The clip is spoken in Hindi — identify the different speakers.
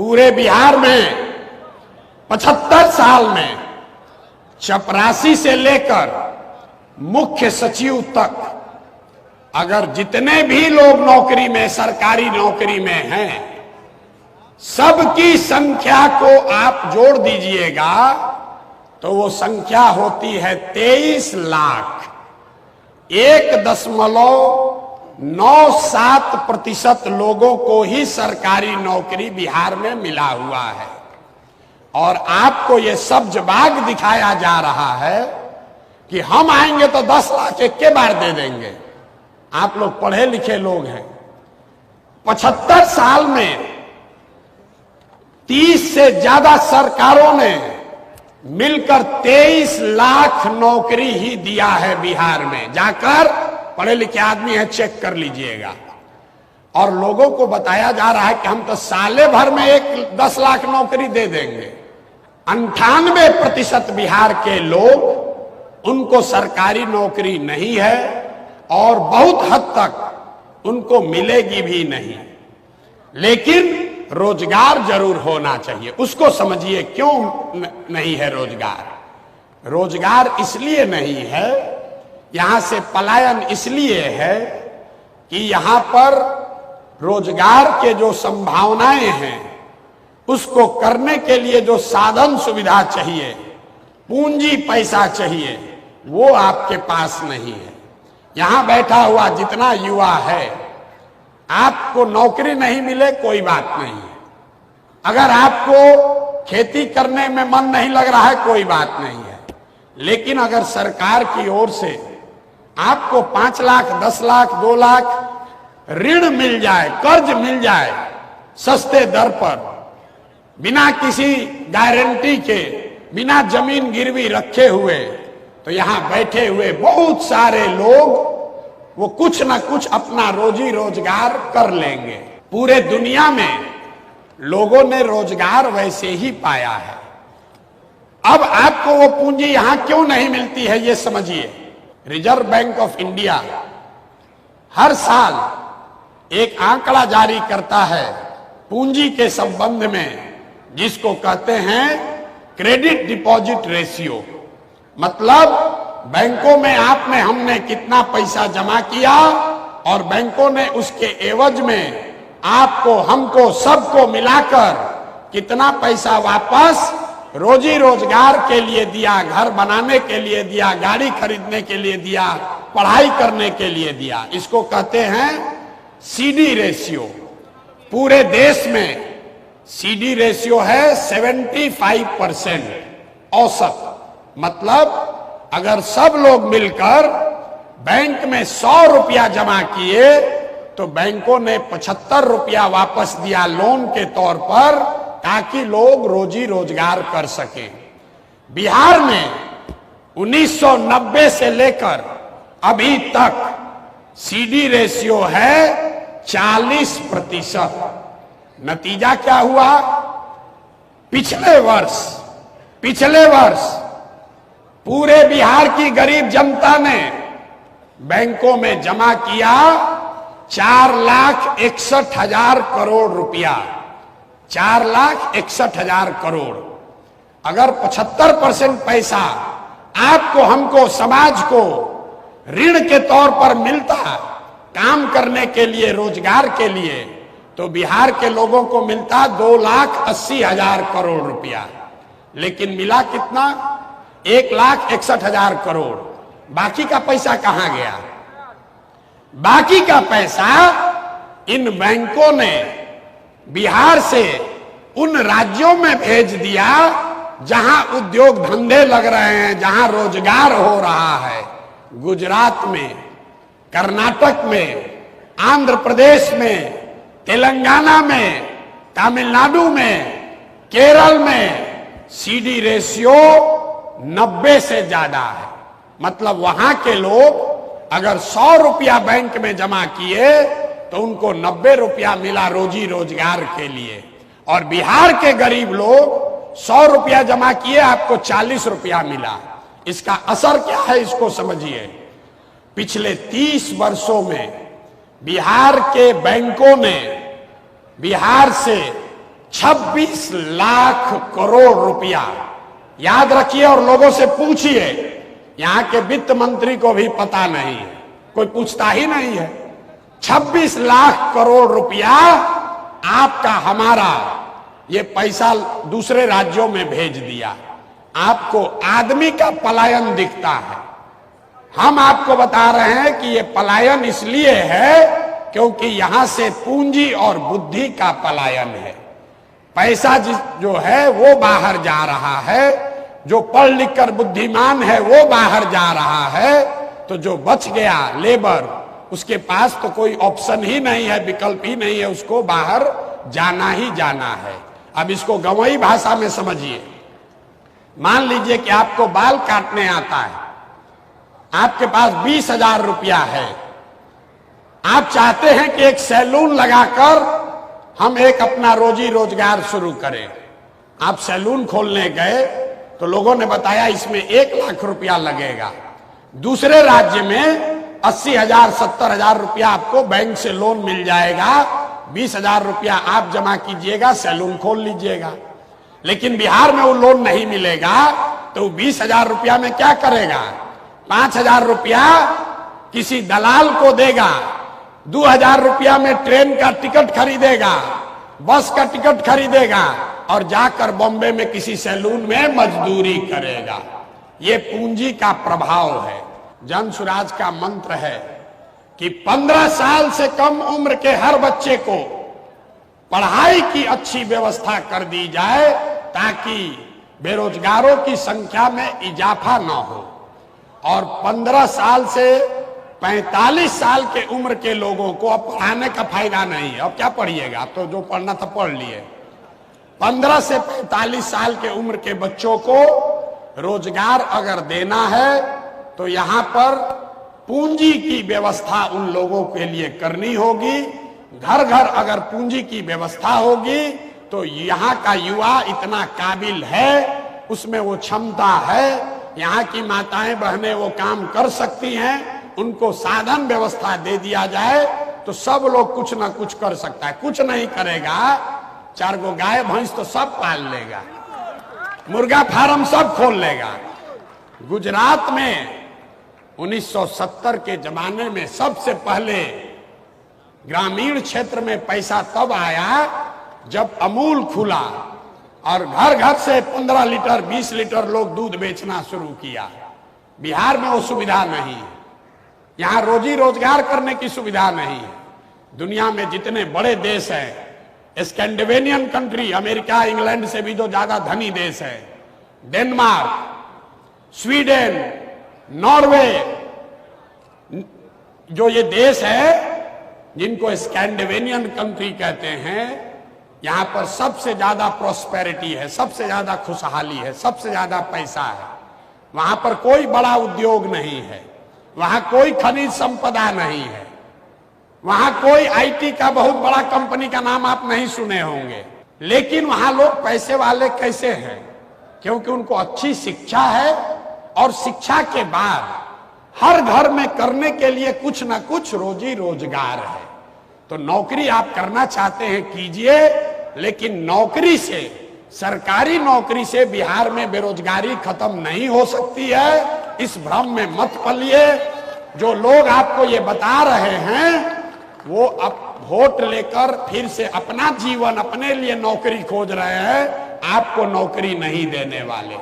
Speaker 1: पूरे बिहार में 75 साल में चपरासी से लेकर मुख्य सचिव तक अगर जितने भी लोग नौकरी में, सरकारी नौकरी में हैं, सबकी संख्या को आप जोड़ दीजिएगा तो वो संख्या होती है 23 लाख। 1.97% लोगों को ही सरकारी नौकरी बिहार में मिला हुआ है। और आपको ये सब्ज बाग दिखाया जा रहा है कि हम आएंगे तो 10 लाख एक के बार दे देंगे। आप लोग पढ़े लिखे लोग हैं। 75 साल में 30 से ज्यादा सरकारों ने मिलकर 23 लाख नौकरी ही दिया है बिहार में। जाकर पढ़े लिखे आदमी है, चेक कर लीजिएगा। और लोगों को बताया जा रहा है कि हम तो साले भर में 10 लाख नौकरी दे देंगे। 98% बिहार के लोग, उनको सरकारी नौकरी नहीं है और बहुत हद तक उनको मिलेगी भी नहीं। लेकिन रोजगार जरूर होना चाहिए। उसको समझिए क्यों नहीं है रोजगार। रोजगार इसलिए नहीं है, यहां से पलायन इसलिए है कि यहां पर रोजगार के जो संभावनाएं हैं, उसको करने के लिए जो साधन सुविधा चाहिए, पूंजी पैसा चाहिए, वो आपके पास नहीं है। यहां बैठा हुआ जितना युवा है, आपको नौकरी नहीं मिले कोई बात नहीं है। अगर आपको खेती करने में मन नहीं लग रहा है कोई बात नहीं है। लेकिन अगर सरकार की ओर से आपको 5 लाख, 10 लाख, 2 लाख ऋण मिल जाए, कर्ज मिल जाए सस्ते दर पर, बिना किसी गारंटी के, बिना जमीन गिरवी रखे हुए, तो यहां बैठे हुए बहुत सारे लोग वो कुछ ना कुछ अपना रोजी रोजगार कर लेंगे। पूरे दुनिया में लोगों ने रोजगार वैसे ही पाया है। अब आपको वो पूंजी यहां क्यों नहीं मिलती है, ये समझिए। रिजर्व बैंक ऑफ इंडिया हर साल एक आंकड़ा जारी करता है पूंजी के संबंध में, जिसको कहते हैं क्रेडिट डिपॉजिट रेशियो। मतलब बैंकों में हमने कितना पैसा जमा किया और बैंकों ने उसके एवज में आपको, हमको, सबको मिलाकर कितना पैसा वापस रोजी रोजगार के लिए दिया, घर बनाने के लिए दिया, गाड़ी खरीदने के लिए दिया, पढ़ाई करने के लिए दिया। इसको कहते हैं सीडी रेशियो। पूरे देश में सीडी रेशियो है 75% औसत। मतलब अगर सब लोग मिलकर बैंक में 100 रुपया जमा किए तो बैंकों ने 75 रुपया वापस दिया लोन के तौर पर, ताकि लोग रोजी रोजगार कर सकें। बिहार में 1990 से लेकर अभी तक सीडी रेशियो है 40%। नतीजा क्या हुआ? पिछले वर्ष पूरे बिहार की गरीब जनता ने बैंकों में जमा किया 4,61,000 करोड़ रुपया। 4,61,000 करोड़। अगर 75% पैसा आपको, हमको, समाज को ऋण के तौर पर मिलता काम करने के लिए, रोजगार के लिए, तो बिहार के लोगों को मिलता 2,80,000 करोड़ रुपया। लेकिन मिला कितना? 1,61,000 करोड़। बाकी का पैसा कहां गया? बाकी का पैसा इन बैंकों ने बिहार से उन राज्यों में भेज दिया जहां उद्योग धंधे लग रहे हैं, जहां रोजगार हो रहा है। गुजरात में, कर्नाटक में, आंध्र प्रदेश में, तेलंगाना में, तमिलनाडु में, केरल में सीडी रेशियो 90 से ज्यादा है। मतलब वहां के लोग अगर 100 रुपया बैंक में जमा किए तो उनको 90 रुपया मिला रोजी रोजगार के लिए। और बिहार के गरीब लोग 100 रुपया जमा किए, आपको 40 रुपया मिला। इसका असर क्या है, इसको समझिए। पिछले 30 वर्षों में बिहार के बैंकों ने बिहार से 26 लाख करोड़ रुपया, याद रखिए और लोगों से पूछिए, यहां के वित्त मंत्री को भी पता नहीं है, कोई पूछता ही नहीं है। 26 लाख करोड़ रुपया आपका हमारा ये पैसा दूसरे राज्यों में भेज दिया। आपको आदमी का पलायन दिखता है, हम आपको बता रहे हैं कि ये पलायन इसलिए है क्योंकि यहां से पूंजी और बुद्धि का पलायन है। पैसा जो है वो बाहर जा रहा है, जो पढ़ लिख कर बुद्धिमान है वो बाहर जा रहा है, तो जो बच गया लेबर, उसके पास तो कोई ऑप्शन ही नहीं है, विकल्प ही नहीं है, उसको बाहर जाना ही जाना है। अब इसको गंवई भाषा में समझिए। मान लीजिए कि आपको बाल काटने आता है, आपके पास 20,000 रुपया है, आप चाहते हैं कि एक सैलून लगाकर हम एक अपना रोजी रोजगार शुरू करें। आप सैलून खोलने गए तो लोगों ने बताया इसमें 1 लाख रुपया लगेगा। दूसरे राज्य में 80,000 70,000 रुपया आपको बैंक से लोन मिल जाएगा, 20,000 रुपया आप जमा कीजिएगा, सैलून खोल लीजिएगा। लेकिन बिहार में वो लोन नहीं मिलेगा, तो 20,000 रुपया में क्या करेगा? 5,000 रुपया किसी दलाल को देगा, 2,000 रुपया में ट्रेन का टिकट खरीदेगा, बस का टिकट खरीदेगा और जाकर बॉम्बे में किसी सैलून में मजदूरी करेगा। ये पूंजी का प्रभाव है। जन सुराज का मंत्र है कि 15 साल से कम उम्र के हर बच्चे को पढ़ाई की अच्छी व्यवस्था कर दी जाए ताकि बेरोजगारों की संख्या में इजाफा न हो, और 15 साल से 45 साल के उम्र के लोगों को अब पढ़ाने का फायदा नहीं है। अब क्या पढ़िएगा, तो जो पढ़ना था पढ़ लिए। 15 से 45 साल के उम्र के बच्चों को रोजगार अगर देना है तो यहां पर पूंजी की व्यवस्था उन लोगों के लिए करनी होगी। घर घर अगर पूंजी की व्यवस्था होगी तो यहाँ का युवा इतना काबिल है, उसमें वो क्षमता है, यहाँ की माताएं बहनें वो काम कर सकती हैं, उनको साधन व्यवस्था दे दिया जाए तो सब लोग कुछ ना कुछ कर सकता है। कुछ नहीं करेगा, 4 गो गाय भैंस तो सब पाल लेगा, मुर्गा फार्म सब खोल लेगा। गुजरात में 1970 के जमाने में सबसे पहले ग्रामीण क्षेत्र में पैसा तब आया जब अमूल खुला और घर घर से 15 लीटर 20 लीटर लोग दूध बेचना शुरू किया। बिहार में वो सुविधा नहीं है, यहाँ रोजी रोजगार करने की सुविधा नहीं है। दुनिया में जितने बड़े देश हैं, स्कैंडिनेवियन कंट्री, अमेरिका इंग्लैंड से भी जो ज्यादा धनी देश है, डेनमार्क, स्वीडन, नॉर्वे, जो ये देश है जिनको स्कैंडिनेवियन कंट्री कहते हैं, यहां पर सबसे ज्यादा प्रॉस्पेरिटी है, सबसे ज्यादा खुशहाली है, सबसे ज्यादा पैसा है। वहां पर कोई बड़ा उद्योग नहीं है, वहां कोई खनिज संपदा नहीं है, वहां कोई आईटी का बहुत बड़ा कंपनी का नाम आप नहीं सुने होंगे। लेकिन वहां लोग पैसे वाले कैसे हैं? क्योंकि उनको अच्छी शिक्षा है और शिक्षा के बाद हर घर में करने के लिए कुछ ना कुछ रोजी रोजगार है। तो नौकरी आप करना चाहते हैं कीजिए, लेकिन नौकरी से, सरकारी नौकरी से बिहार में बेरोजगारी खत्म नहीं हो सकती है। इस भ्रम में मत पलिए। जो लोग आपको ये बता रहे हैं वो अब वोट लेकर फिर से अपना जीवन, अपने लिए नौकरी खोज रहे हैं, आपको नौकरी नहीं देने वाले।